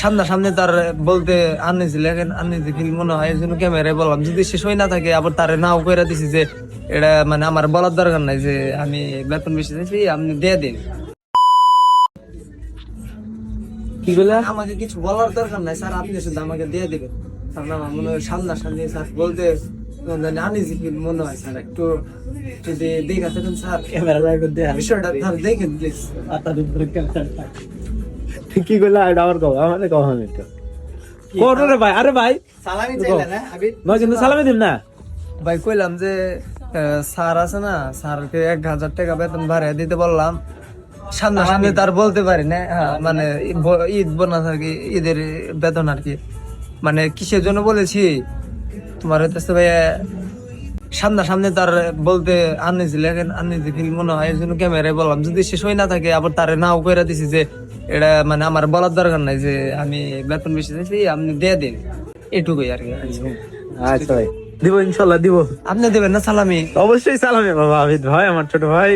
সামনাসামনি তার বলতে আনইজি লাগে, আনইজি ফিল মনে হয়, এই জন্য ক্যামেরায় বললাম। যদি শেষ হয়ে না থাকে আবার তারে নাও করে দিছি যে এটা মানে আমার বলার দরকার নাই যে আমি বেতন বেশি চাইছি, আপনি দিয়ে দিন। কি বলে? আমাকে কিছু বলার দরকার নাই স্যার, আপনি শুধু আমাকে দিয়ে দিবেন। কারণ আমার মনে হয় সামনাসামনি স্যার বলতে আনইজি ফিল মনে হয় স্যার। একটু যদি দেখে থাকেন স্যার, ক্যামেরা লাগে দে বিষয়টা স্যার দেখেন প্লিজ। কি করলে আমার কও, আমারে কও আমি তো কোন রে ভাই? আরে ভাই সালামি চাইলে না আমি নয় কিন্তু সালামি দিন না। ভাই কইলাম যে স্যার আছে না, স্যারকে 1,000 টাকা বেতন বাড়িয়ে দিতে বললাম। সামনাসামনি তার বলতে পারি না, মানে ঈদ বোনাস আর কি, ঈদের বেতন আর কি। মানে কিসের জন্য বলেছি তোমার হইতেছে ভাই, সামনাসামনি তার বলতে আনইজি লাগে, আনইজি ফিল মনে হয়, এই জন্য ক্যামেরায় বললাম। যদি শেষ হয়ে না থাকে আবার তারে নাও করে দিছি যে এটা মানে আমার বলার দরকার নাই যে আমি বেতন বেশি চাইছি, আপনি দিয়ে দিন। এটুকুই আর কি। আচ্ছা ভাই, দিব ইনশাল্লাহ দিব। আপনি দেবেন না সালামি? অবশ্যই সালামি বাবা, আবিদ ভাই আমার ছোট ভাই।